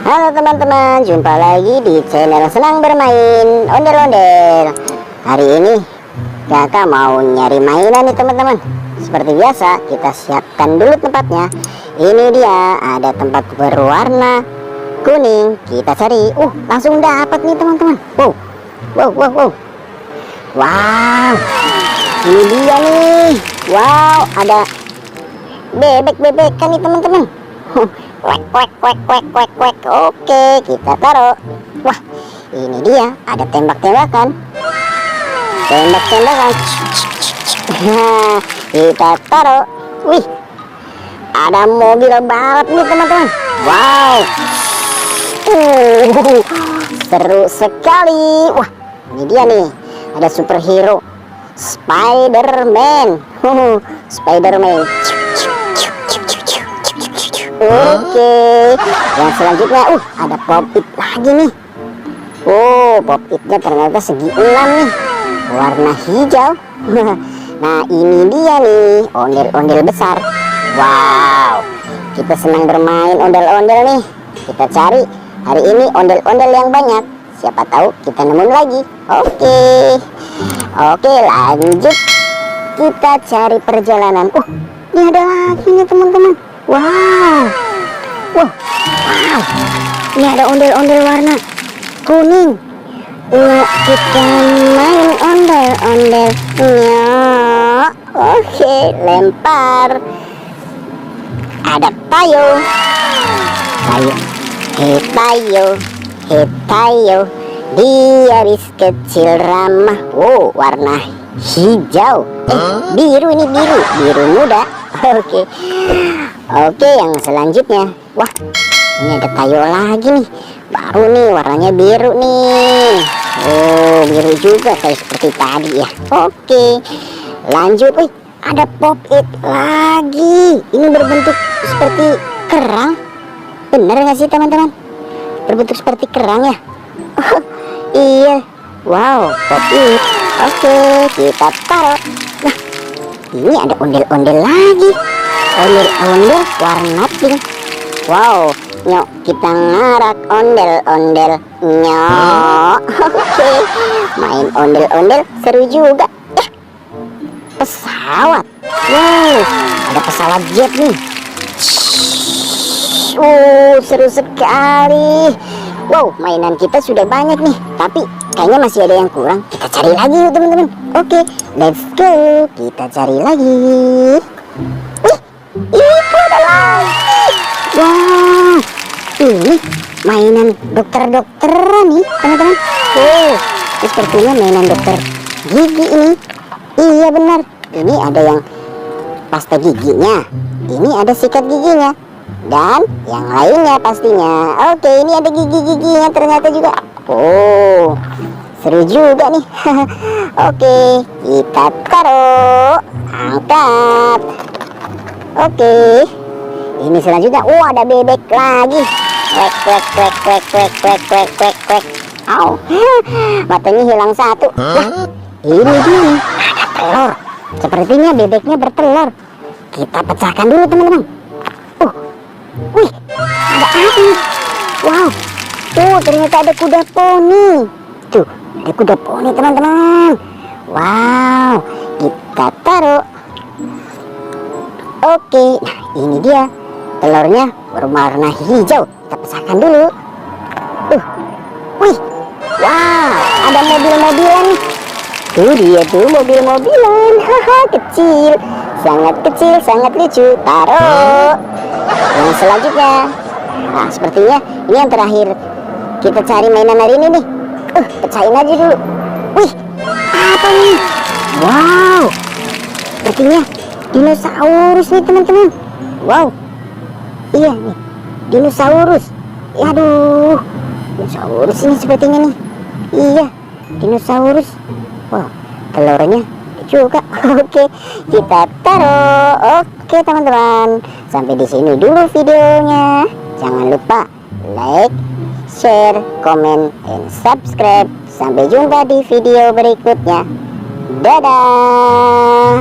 Halo teman-teman, jumpa lagi di channel Senang Bermain Ondel-Ondel. Hari ini kakak mau nyari mainan nih teman-teman. Seperti biasa, kita siapkan dulu tempatnya. Ini dia, ada tempat berwarna kuning. Kita cari, langsung dapat nih teman-teman. Wow, ini dia nih. Wow, ada bebek-bebekan nih teman-teman. Wek. Oke, kita taruh. Wah, ini dia, ada tembak-tembakan. Nah, kita taruh. Wih, ada mobil balap nih teman-teman. Wow, seru sekali. Wah, ini dia nih, ada superhero Spider-Man. Spider-Man. Oke, yang selanjutnya ada pop-it lagi nih. Pop-itnya ternyata segi 6 nih, warna hijau. Nah, ini dia nih, ondel-ondel besar. Wow, kita senang bermain ondel-ondel nih. Kita cari hari ini ondel-ondel yang banyak. Siapa tahu kita nemu lagi. Oke, lanjut. Kita cari perjalanan. Ini ada lagi nih teman-teman. Wow, ini ada ondel-ondel warna kuning. Kita main ondel-ondelnya. Oke, lempar. Ada tayo. Tayo. Dia bis kecil ramah. Warna hijau. Biru muda. Oke, yang selanjutnya. Wah, ini ada tayo lagi nih. Baru nih, warnanya biru nih. Biru juga kayak seperti tadi ya. Oke, lanjut. Ada pop-it lagi. Ini berbentuk seperti kerang. Bener gak sih teman-teman? Berbentuk seperti kerang ya. Iya. Wow, pop-it. Oke, kita taruh. Nah, ini ada ondel-ondel lagi. Ondel-ondel warna pink. Wow, nyok, kita ngarak ondel-ondel. Nyok. Oke, main ondel-ondel seru juga. Pesawat. Wow, ada pesawat jet nih. Seru sekali. Wow, mainan kita sudah banyak nih, tapi kayaknya masih ada yang kurang. Kita cari lagi yuk teman-teman. Oke, let's go. Kita cari lagi. Itu ada lagi. Wow, ini mainan dokter-dokteran nih teman-teman. Ini sepertinya mainan dokter gigi ini. Iya benar. Ini ada yang pasta giginya. Ini ada sikat giginya. Dan yang lainnya pastinya. Oke, ini ada gigi-giginya ternyata juga. Seru juga nih. Oke, kita taruh. Angkat. Oke, ini selanjutnya. Ada bebek lagi. Kwek. Au, matanya hilang satu. Wah, ini dia nih, ada telur. Sepertinya bebeknya bertelur. Kita pecahkan dulu teman-teman. Wih, ada apa nih? Wow, ternyata ada kuda poni. Tuh, ada kuda poni teman-teman. Wow, kita taruh. Oke, nah ini dia telurnya berwarna hijau. Kita pecahkan dulu. Wih, wow, ada mobil-mobilan nih. Tuh dia tuh mobil-mobilan. Kecil, sangat lucu. Taruh. Yang selanjutnya, nah sepertinya ini yang terakhir kita cari mainan hari ini nih. Pecahin aja dulu. Wih, apa nih? Wow, sepertinya dinosaurus nih teman-teman. Wow, iya nih, dinosaurus. Aduh, dinosaurus ini sepertinya nih. Iya, dinosaurus. Wow, telurnya juga. Oke, kita taruh. Oke teman-teman, sampai di sini dulu videonya. Jangan lupa like, share, comment, and subscribe. Sampai jumpa di video berikutnya. Dadah.